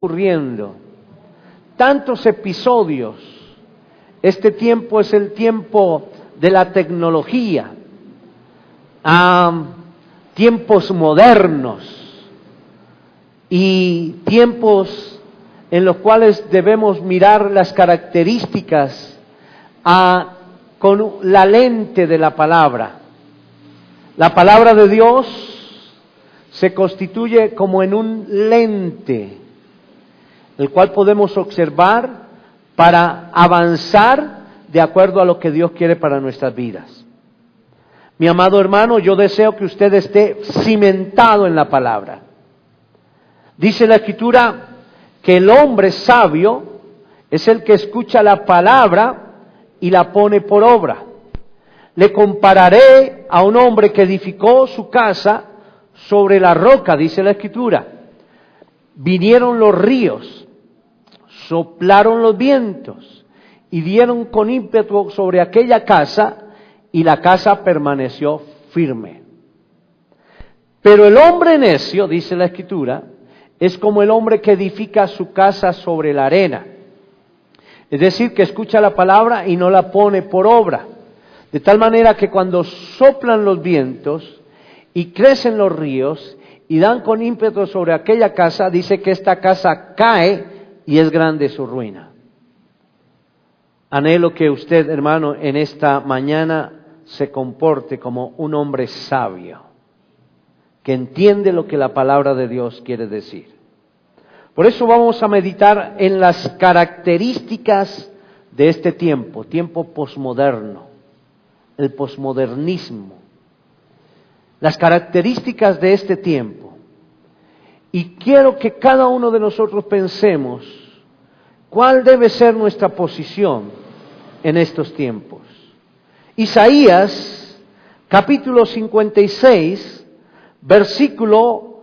ocurriendo, tantos episodios. Este tiempo es el tiempo de la tecnología, tiempos modernos y tiempos en los cuales debemos mirar las características con la lente de la palabra. La palabra de Dios se constituye como en un lente, el cual podemos observar para avanzar de acuerdo a lo que Dios quiere para nuestras vidas. Mi amado hermano, yo deseo que usted esté cimentado en la palabra. Dice la Escritura que el hombre sabio es el que escucha la palabra y la pone por obra. Le compararé a un hombre que edificó su casa sobre la roca, dice la Escritura. Vinieron los ríos, soplaron los vientos y dieron con ímpetu sobre aquella casa, y la casa permaneció firme. Pero el hombre necio, dice la Escritura, es como el hombre que edifica su casa sobre la arena. Es decir, que escucha la palabra y no la pone por obra. De tal manera que cuando soplan los vientos y crecen los ríos y dan con ímpetu sobre aquella casa, dice que esta casa cae y es grande su ruina. Anhelo que usted, hermano, en esta mañana se comporte como un hombre sabio, que entiende lo que la palabra de Dios quiere decir. Por eso vamos a meditar en las características de este tiempo posmoderno, el posmodernismo. Las características de este tiempo. Y quiero que cada uno de nosotros pensemos cuál debe ser nuestra posición en estos tiempos. Isaías, capítulo 56, versículo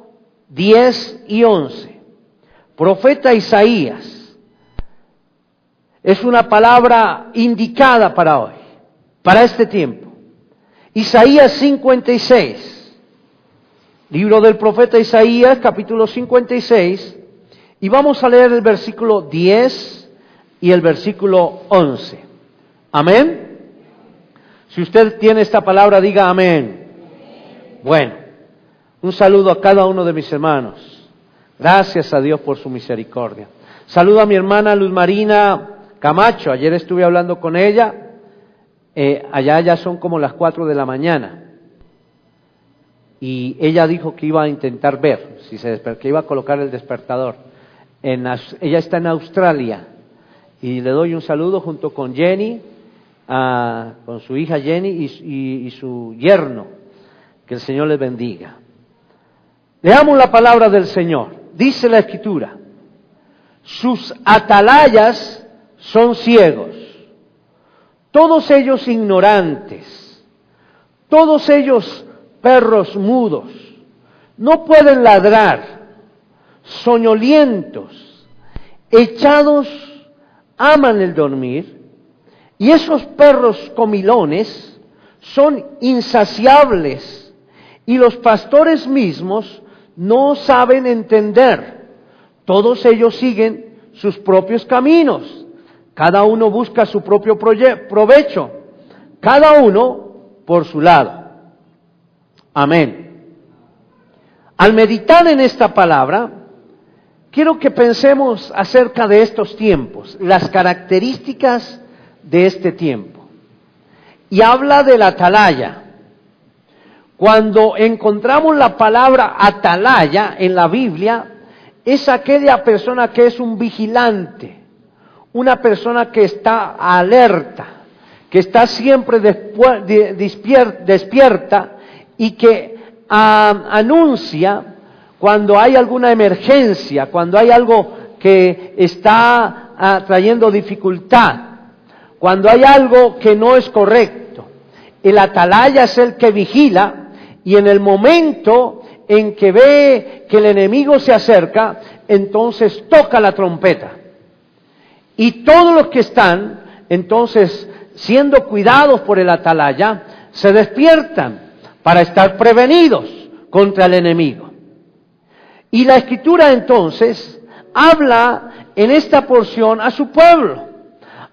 10 y 11. Profeta Isaías. Es una palabra indicada para hoy, para este tiempo. Isaías 56, libro del profeta Isaías, capítulo 56, y vamos a leer el versículo 10 y el versículo 11. ¿Amén? Si usted tiene esta palabra, diga amén. Bueno, un saludo a cada uno de mis hermanos. Gracias a Dios por su misericordia. Saludo a mi hermana Luz Marina Camacho. Ayer estuve hablando con ella. Allá ya son como las 4 de la mañana. Y ella dijo que iba a intentar ver, que iba a colocar el despertador. Ella está en Australia. Y le doy un saludo junto con Jenny, con su hija Jenny y su yerno. Que el Señor les bendiga. Leamos la palabra del Señor. Dice la Escritura: sus atalayas son ciegos, todos ellos ignorantes, todos ellos perros mudos, no pueden ladrar, soñolientos, echados, aman el dormir, y esos perros comilones son insaciables, y los pastores mismos no saben entender. Todos ellos siguen sus propios caminos. Cada uno busca su propio provecho. Cada uno por su lado. Amén. Al meditar en esta palabra, quiero que pensemos acerca de estos tiempos, las características de este tiempo. Y habla de la atalaya. Cuando encontramos la palabra atalaya en la Biblia, es aquella persona que es un vigilante, una persona que está alerta, que está siempre despierta y que anuncia cuando hay alguna emergencia, cuando hay algo que está trayendo dificultad, cuando hay algo que no es correcto. El atalaya es el que vigila. Y en el momento en que ve que el enemigo se acerca, entonces toca la trompeta. Y todos los que están, entonces, siendo cuidados por el atalaya, se despiertan para estar prevenidos contra el enemigo. Y la Escritura entonces habla en esta porción a su pueblo,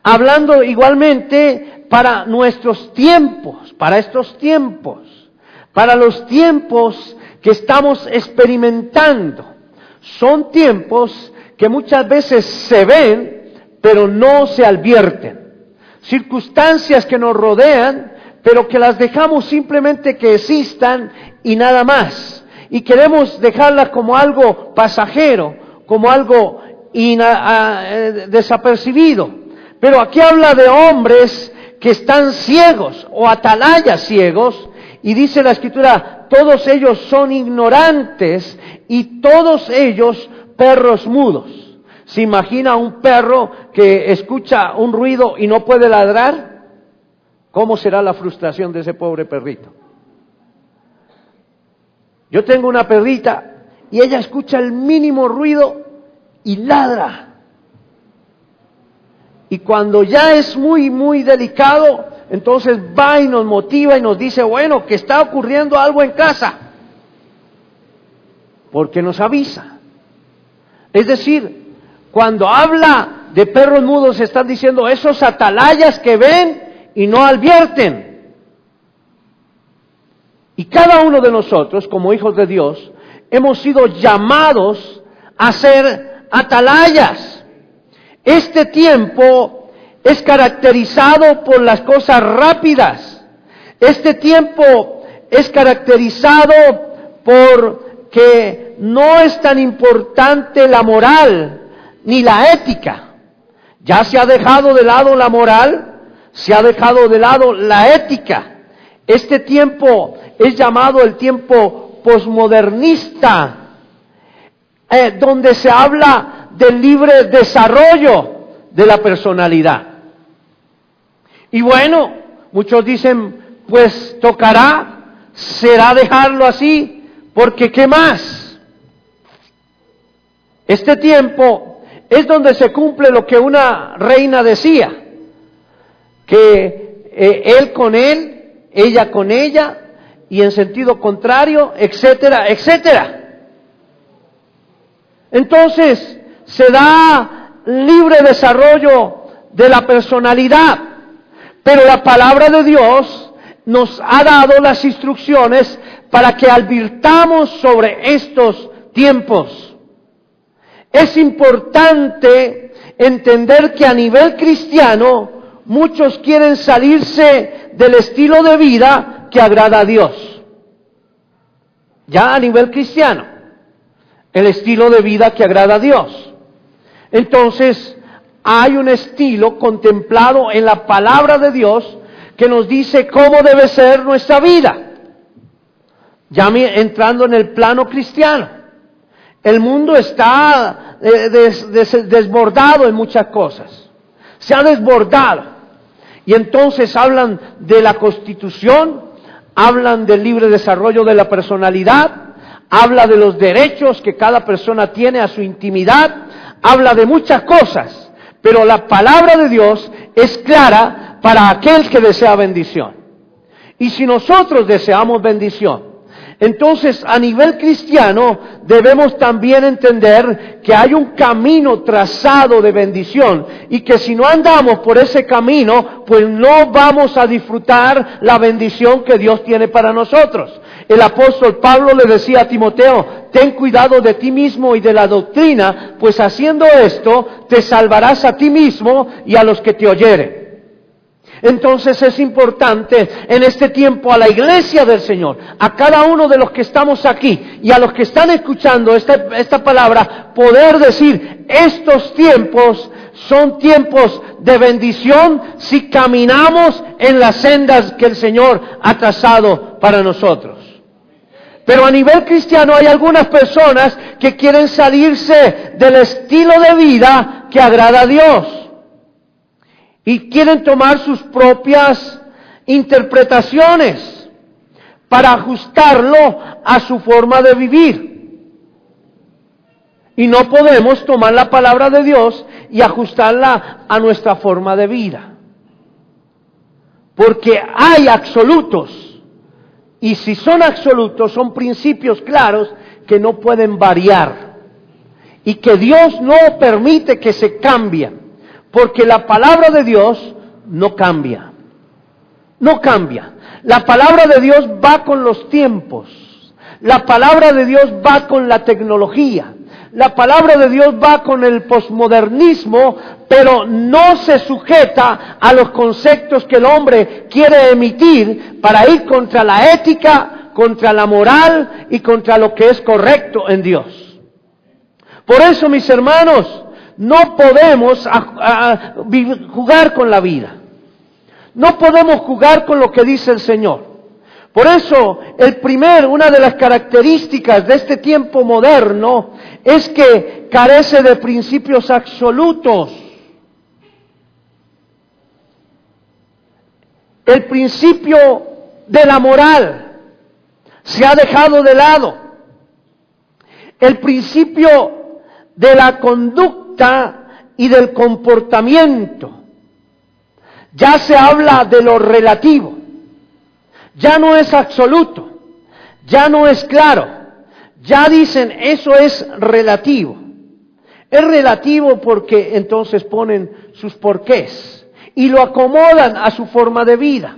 hablando igualmente para nuestros tiempos, para estos tiempos, para los tiempos que estamos experimentando. Son tiempos que muchas veces se ven, pero no se advierten. Circunstancias que nos rodean, pero que las dejamos simplemente que existan y nada más. Y queremos dejarlas como algo pasajero, como algo desapercibido. Pero aquí habla de hombres que están ciegos o atalayas ciegos, y dice la Escritura, todos ellos son ignorantes y todos ellos perros mudos. ¿Se imagina un perro que escucha un ruido y no puede ladrar? ¿Cómo será la frustración de ese pobre perrito? Yo tengo una perrita y ella escucha el mínimo ruido y ladra. Y cuando ya es muy, muy delicado, entonces va y nos motiva y nos dice, bueno, que está ocurriendo algo en casa. Porque nos avisa. Es decir, cuando habla de perros mudos, están diciendo esos atalayas que ven y no advierten. Y cada uno de nosotros, como hijos de Dios, hemos sido llamados a ser atalayas. Este tiempo es caracterizado por las cosas rápidas. Este tiempo es caracterizado por que no es tan importante la moral ni la ética. Ya se ha dejado de lado la moral, se ha dejado de lado la ética. Este tiempo es llamado el tiempo posmodernista, donde se habla del libre desarrollo de la personalidad. Y bueno, muchos dicen, pues tocará, será dejarlo así, porque ¿qué más? Este tiempo es donde se cumple lo que una reina decía, que él con él, ella con ella, y en sentido contrario, etcétera, etcétera. Entonces, se da libre desarrollo de la personalidad, pero la palabra de Dios nos ha dado las instrucciones para que advirtamos sobre estos tiempos. Es importante entender que a nivel cristiano muchos quieren salirse del estilo de vida que agrada a Dios. Ya a nivel cristiano, el estilo de vida que agrada a Dios. Entonces, hay un estilo contemplado en la palabra de Dios que nos dice cómo debe ser nuestra vida. Ya entrando en el plano cristiano. El mundo está desbordado en muchas cosas. Se ha desbordado. Y entonces hablan de la Constitución, hablan del libre desarrollo de la personalidad, habla de los derechos que cada persona tiene a su intimidad, habla de muchas cosas, pero la palabra de Dios es clara para aquel que desea bendición. Y si nosotros deseamos bendición, entonces a nivel cristiano debemos también entender que hay un camino trazado de bendición y que si no andamos por ese camino, pues no vamos a disfrutar la bendición que Dios tiene para nosotros. El apóstol Pablo le decía a Timoteo, ten cuidado de ti mismo y de la doctrina, pues haciendo esto te salvarás a ti mismo y a los que te oyeren. Entonces es importante en este tiempo a la iglesia del Señor, a cada uno de los que estamos aquí y a los que están escuchando esta palabra, poder decir, estos tiempos son tiempos de bendición si caminamos en las sendas que el Señor ha trazado para nosotros. Pero a nivel cristiano hay algunas personas que quieren salirse del estilo de vida que agrada a Dios. Y quieren tomar sus propias interpretaciones para ajustarlo a su forma de vivir. Y no podemos tomar la palabra de Dios y ajustarla a nuestra forma de vida. Porque hay absolutos. Y si son absolutos, son principios claros que no pueden variar. y que Dios no permite que se cambien, porque la palabra de Dios no cambia. No cambia. La palabra de Dios va con los tiempos. La palabra de Dios va con la tecnología. La palabra de Dios va con el posmodernismo, pero no se sujeta a los conceptos que el hombre quiere emitir para ir contra la ética, contra la moral y contra lo que es correcto en Dios. Por eso, mis hermanos, no podemos jugar con la vida. No podemos jugar con lo que dice el Señor. Por eso, una de las características de este tiempo moderno es que carece de principios absolutos. El principio de la moral se ha dejado de lado. El principio de la conducta y del comportamiento. Ya se habla de lo relativo. Ya no es absoluto, ya no es claro, ya dicen eso es relativo. Es relativo porque entonces ponen sus porqués y lo acomodan a su forma de vida.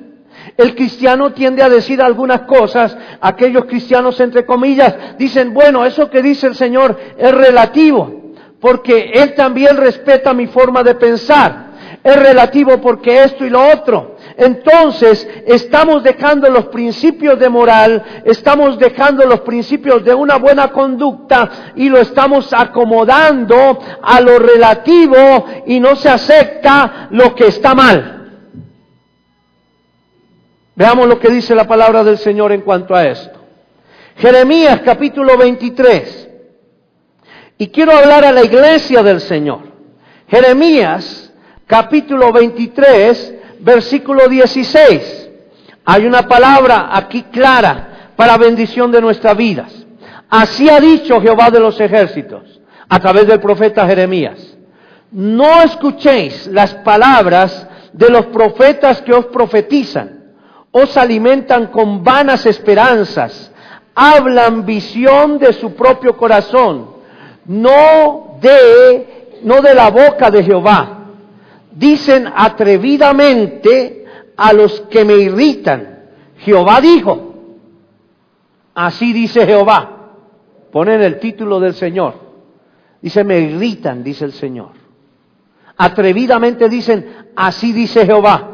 El cristiano tiende a decir algunas cosas, aquellos cristianos entre comillas dicen, bueno, eso que dice el Señor es relativo, porque Él también respeta mi forma de pensar. Es relativo porque esto y lo otro. Entonces, estamos dejando los principios de moral, estamos dejando los principios de una buena conducta y lo estamos acomodando a lo relativo y no se acepta lo que está mal. Veamos lo que dice la palabra del Señor en cuanto a esto. Jeremías capítulo 23. Y quiero hablar a la iglesia del Señor. Jeremías capítulo 23. Versículo 16. Hay una palabra aquí clara para bendición de nuestras vidas. Así ha dicho Jehová de los ejércitos a través del profeta Jeremías. No escuchéis las palabras de los profetas que os profetizan. Os alimentan con vanas esperanzas. Hablan visión de su propio corazón. No de la boca de Jehová. Dicen atrevidamente a los que me irritan. Jehová dijo. Así dice Jehová. Ponen el título del Señor. Dice, me irritan, dice el Señor. Atrevidamente dicen, así dice Jehová.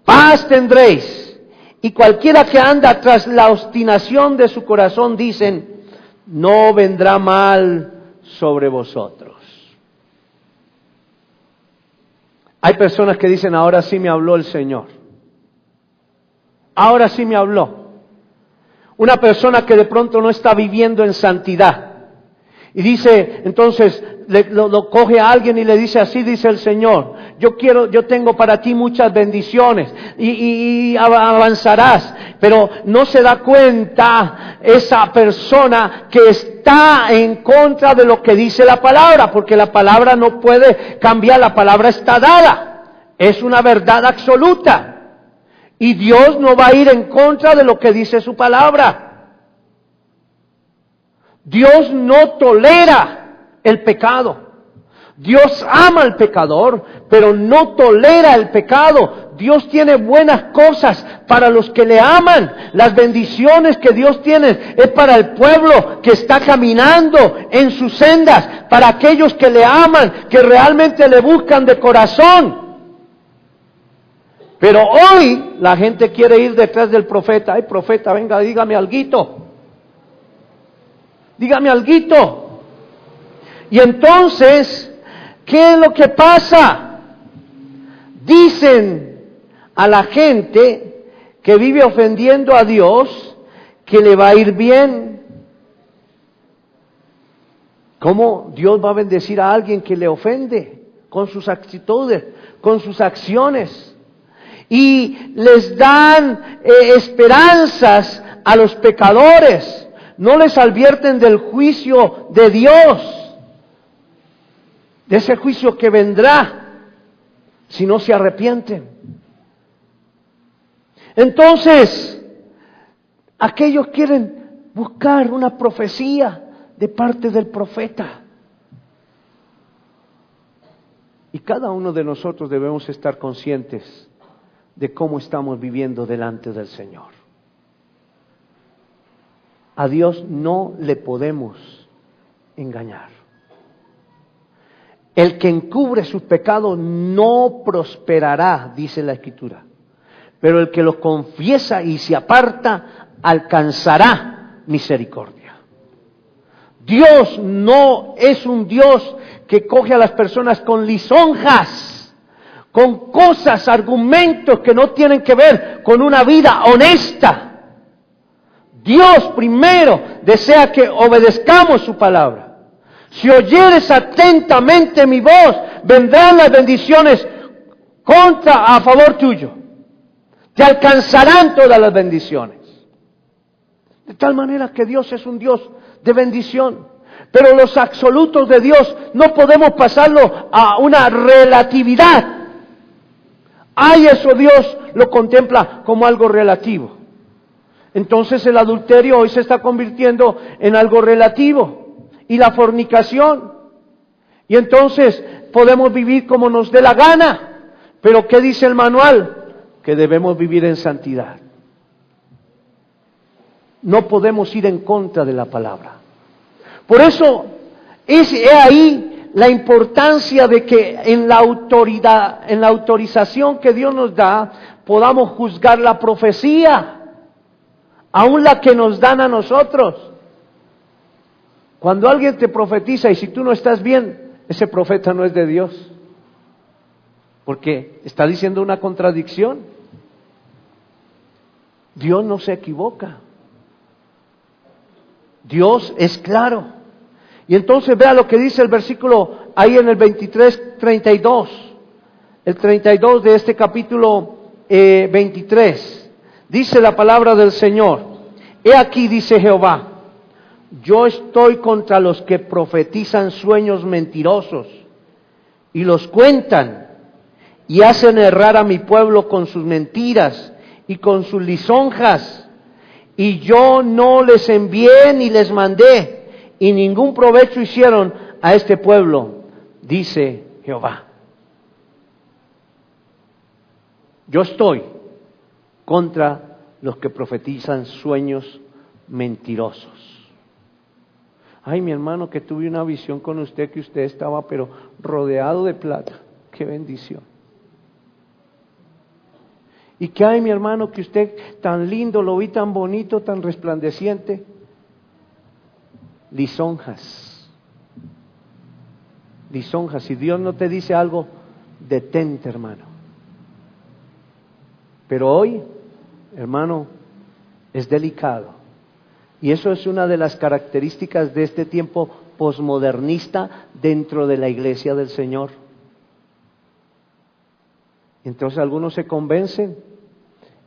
Paz tendréis. Y cualquiera que anda tras la obstinación de su corazón, dicen, no vendrá mal sobre vosotros. Hay personas que dicen, ahora sí me habló el Señor. Ahora sí me habló. Una persona que de pronto no está viviendo en santidad. Y dice, entonces, lo coge a alguien y le dice, así dice el Señor. Yo tengo para ti muchas bendiciones y avanzarás. Pero no se da cuenta esa persona que está en contra de lo que dice la palabra, porque la palabra no puede cambiar, la palabra está dada. Es una verdad absoluta. Y Dios no va a ir en contra de lo que dice su palabra. Dios no tolera el pecado. Dios ama al pecador, pero no tolera el pecado. Dios tiene buenas cosas para los que le aman. Las bendiciones que Dios tiene es para el pueblo que está caminando en sus sendas, para aquellos que le aman, que realmente le buscan de corazón. Pero hoy la gente quiere ir detrás del profeta. Ay, profeta, venga, dígame alguito. Dígame alguito. Y entonces, ¿qué es lo que pasa? Dicen a la gente que vive ofendiendo a Dios que le va a ir bien. ¿Cómo Dios va a bendecir a alguien que le ofende? Con sus actitudes, con sus acciones. Y les dan esperanzas a los pecadores. No les advierten del juicio de Dios, de ese juicio que vendrá si no se arrepienten. Entonces, aquellos quieren buscar una profecía de parte del profeta. Y cada uno de nosotros debemos estar conscientes de cómo estamos viviendo delante del Señor. A Dios no le podemos engañar. El que encubre sus pecados no prosperará, dice la Escritura. Pero el que los confiesa y se aparta, alcanzará misericordia. Dios no es un Dios que coge a las personas con lisonjas, con cosas, argumentos que no tienen que ver con una vida honesta. Dios primero desea que obedezcamos su palabra. Si oyeres atentamente mi voz, vendrán las bendiciones a favor tuyo. Te alcanzarán todas las bendiciones. De tal manera que Dios es un Dios de bendición. Pero los absolutos de Dios no podemos pasarlo a una relatividad. Ay, eso Dios lo contempla como algo relativo. Entonces el adulterio hoy se está convirtiendo en algo relativo. Y la fornicación. Y entonces podemos vivir como nos dé la gana. Pero ¿qué dice el manual? Que debemos vivir en santidad. No podemos ir en contra de la palabra. Por eso es ahí la importancia de que en la autoridad, en la autorización que Dios nos da, podamos juzgar la profecía, aun la que nos dan a nosotros. Cuando alguien te profetiza y si tú no estás bien, ese profeta no es de Dios. Porque está diciendo una contradicción. Dios no se equivoca. Dios es claro. Y entonces vea lo que dice el versículo ahí en el 23:32. El 32 de este capítulo 23. Dice la palabra del Señor. He aquí, dice Jehová, yo estoy contra los que profetizan sueños mentirosos y los cuentan y hacen errar a mi pueblo con sus mentiras y con sus lisonjas. Y yo no les envié ni les mandé y ningún provecho hicieron a este pueblo, dice Jehová. Yo estoy contra los que profetizan sueños mentirosos. Ay, mi hermano, que tuve una visión con usted que usted estaba pero rodeado de plata. ¡Qué bendición! Y que ay, mi hermano, que usted tan lindo, lo vi tan bonito, tan resplandeciente. Lisonjas. Lisonjas. Si Dios no te dice algo, detente, hermano. Pero hoy, hermano, es delicado. Y eso es una de las características de este tiempo posmodernista dentro de la iglesia del Señor. Entonces algunos se convencen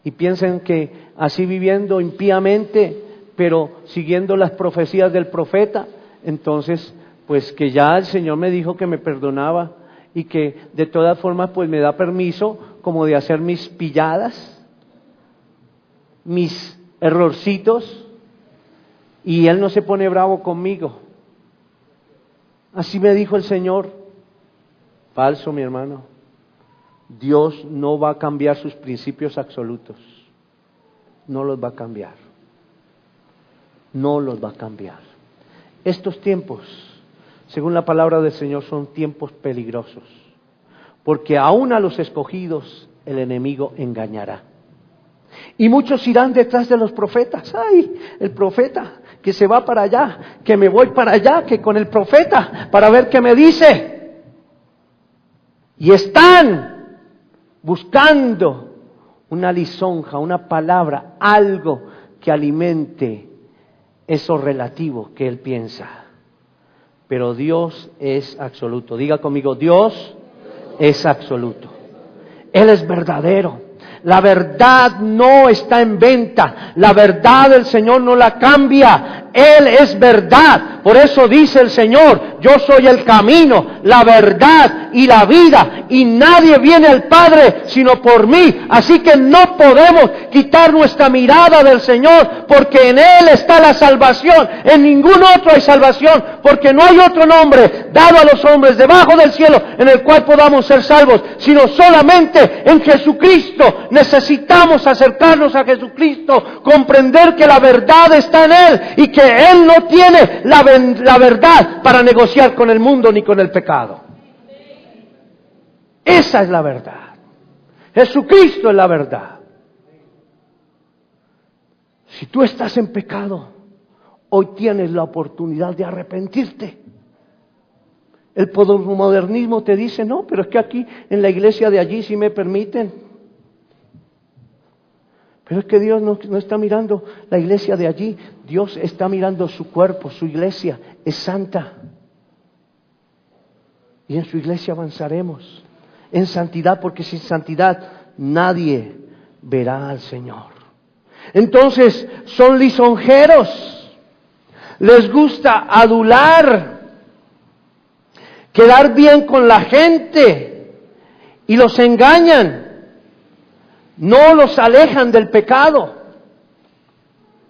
y piensan que así viviendo impíamente, pero siguiendo las profecías del profeta, entonces pues que ya el Señor me dijo que me perdonaba y que de todas formas pues me da permiso como de hacer mis pilladas, mis errorcitos, y Él no se pone bravo conmigo. Así me dijo el Señor. Falso, mi hermano. Dios no va a cambiar sus principios absolutos. No los va a cambiar. No los va a cambiar. Estos tiempos, según la palabra del Señor, son tiempos peligrosos. Porque aún a los escogidos el enemigo engañará. Y muchos irán detrás de los profetas. ¡Ay! El profeta que se va para allá, que me voy para allá, que con el profeta, para ver qué me dice. Y están buscando una lisonja, una palabra, algo que alimente eso relativo que él piensa. Pero Dios es absoluto. Diga conmigo, Dios es absoluto. Él es verdadero. La verdad no está en venta. La verdad del Señor no la cambia. Él es verdad. Por eso dice el Señor, yo soy el camino, la verdad y la vida, y nadie viene al Padre sino por mí. Así que no podemos quitar nuestra mirada del Señor, porque en Él está la salvación. En ningún otro hay salvación, porque no hay otro nombre dado a los hombres debajo del cielo en el cual podamos ser salvos, sino solamente en Jesucristo. Necesitamos acercarnos a Jesucristo, comprender que la verdad está en Él y que Él no tiene la verdad para negociar con el mundo ni con el pecado. Esa es la verdad. Jesucristo es la verdad. Si tú estás en pecado, hoy tienes la oportunidad de arrepentirte. El modernismo te dice, no, pero es que aquí en la iglesia de allí sí me permiten. Pero es que Dios no está mirando la iglesia de allí. Dios está mirando su cuerpo, su iglesia es santa. Y en su iglesia avanzaremos en santidad, porque sin santidad nadie verá al Señor. Entonces son lisonjeros, les gusta adular, quedar bien con la gente y los engañan. No los alejan del pecado,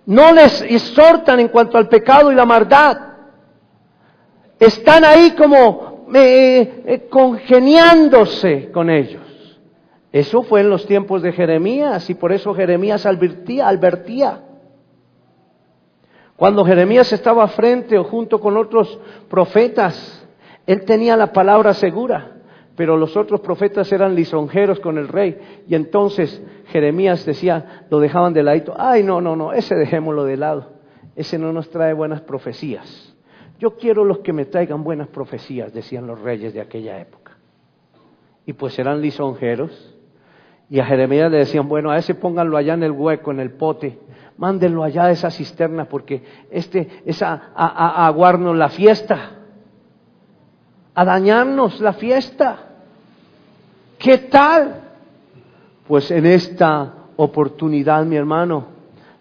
no les exhortan en cuanto al pecado y la maldad. Están ahí como congeniándose con ellos. Eso fue en los tiempos de Jeremías, y por eso Jeremías advertía. Cuando Jeremías estaba frente o junto con otros profetas, él tenía la palabra segura. Pero los otros profetas eran lisonjeros con el rey, y entonces Jeremías decía, lo dejaban de ladito. Ay, no, ese dejémoslo de lado, ese no nos trae buenas profecías. Yo quiero los que me traigan buenas profecías, decían los reyes de aquella época. Y pues eran lisonjeros, y a Jeremías le decían, bueno, a ese pónganlo allá en el hueco, en el pote, mándenlo allá a esa cisterna, porque es a aguarnos la fiesta, a dañarnos la fiesta. ¿Qué tal? Pues en esta oportunidad, mi hermano,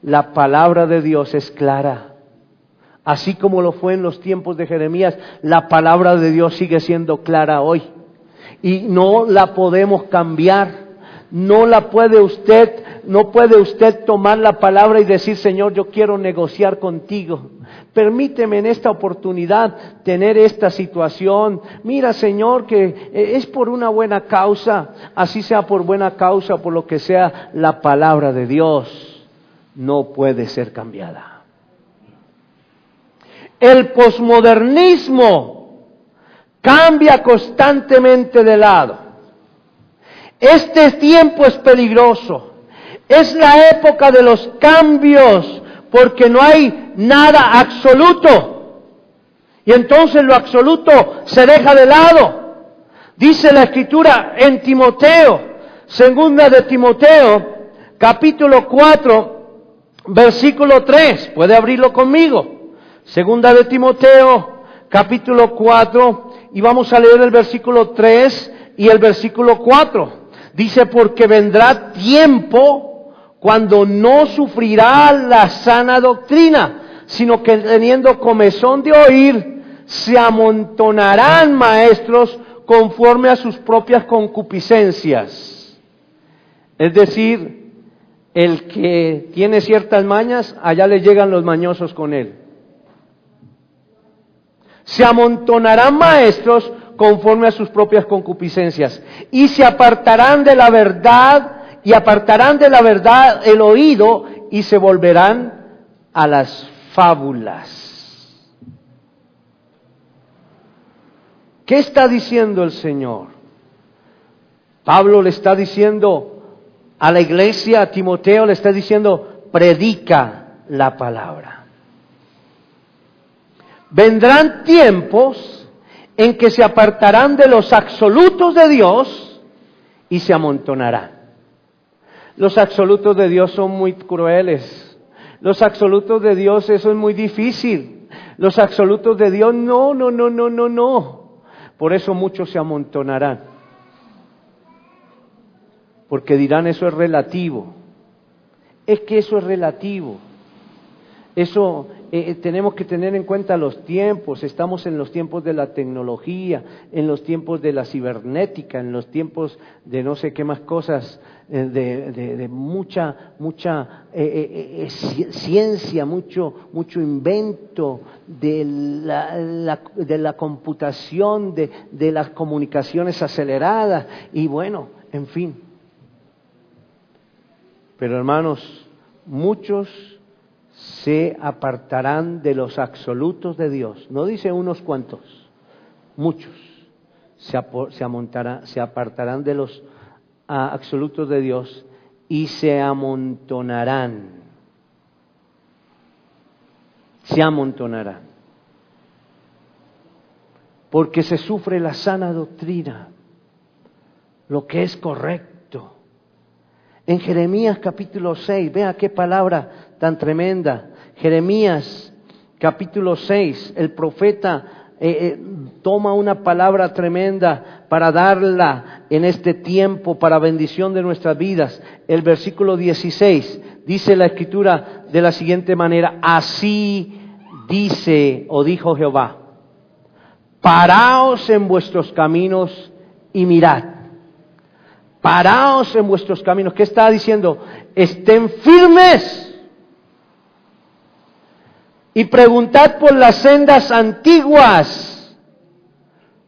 la palabra de Dios es clara. Así como lo fue en los tiempos de Jeremías, la palabra de Dios sigue siendo clara hoy. Y no la podemos cambiar. No puede usted tomar la palabra y decir, Señor, yo quiero negociar contigo. Permíteme en esta oportunidad tener esta situación. Mira, Señor, que es por una buena causa, así sea por buena causa, por lo que sea, la palabra de Dios no puede ser cambiada. El posmodernismo cambia constantemente de lado. Este tiempo es peligroso. Es la época de los cambios, porque no hay nada absoluto. Y entonces lo absoluto se deja de lado. Dice la Escritura en Timoteo, segunda de Timoteo, capítulo 4, versículo 3. ¿Puede abrirlo conmigo? Segunda de Timoteo, capítulo 4, y vamos a leer el versículo 3 y el versículo 4. Dice, porque vendrá tiempo cuando no sufrirá la sana doctrina, sino que teniendo comezón de oír, se amontonarán maestros conforme a sus propias concupiscencias. Es decir, el que tiene ciertas mañas, allá le llegan los mañosos con él. Se amontonarán maestros conforme a sus propias concupiscencias, y se apartarán de la verdad, y apartarán de la verdad el oído, y se volverán a las fábulas. ¿Qué está diciendo el Señor? Pablo le está diciendo a la iglesia, a Timoteo le está diciendo, predica la palabra. Vendrán tiempos en que se apartarán de los absolutos de Dios y se amontonarán. Los absolutos de Dios son muy crueles. Los absolutos de Dios, eso es muy difícil. Los absolutos de Dios, no. Por eso muchos se amontonarán. Porque dirán, eso es relativo. Es que eso es relativo. Eso tenemos que tener en cuenta los tiempos. Estamos en los tiempos de la tecnología, en los tiempos de la cibernética, en los tiempos de no sé qué más cosas, de mucha ciencia, mucho invento de la computación, de las comunicaciones aceleradas y bueno, en fin. Pero hermanos, muchos se apartarán de los absolutos de Dios. No dice unos cuantos, muchos se apartarán de los absolutos de Dios y se amontonarán. Se amontonarán. Porque se sufre la sana doctrina, lo que es correcto. En Jeremías capítulo 6, vea qué palabra tan tremenda. Jeremías capítulo 6, el profeta toma una palabra tremenda para darla en este tiempo para bendición de nuestras vidas. El versículo 16 dice la Escritura de la siguiente manera: así dice o dijo Jehová, paraos en vuestros caminos y mirad. Paraos en vuestros caminos. ¿Qué está diciendo? Estén firmes y preguntad por las sendas antiguas,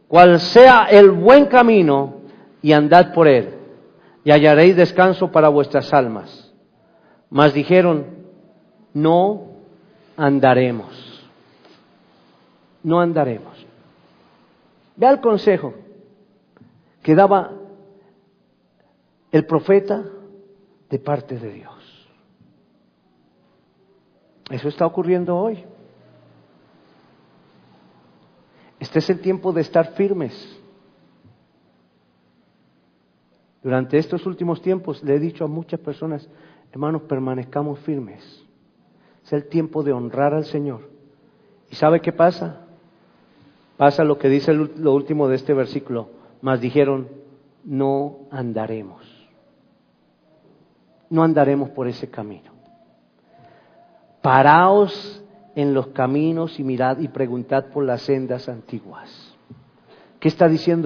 cuál sea el buen camino, y andad por él, y hallaréis descanso para vuestras almas. Mas dijeron, no andaremos. No andaremos. Vea el consejo que daba el profeta de parte de Dios. Eso está ocurriendo hoy. Este es el tiempo de estar firmes. Durante estos últimos tiempos le he dicho a muchas personas, hermanos, permanezcamos firmes. Es el tiempo de honrar al Señor. ¿Y sabe qué pasa? Pasa lo que dice lo último de este versículo. Mas dijeron, no andaremos. No andaremos por ese camino. Paraos en los caminos y mirad y preguntad por las sendas antiguas. ¿Qué está diciendo?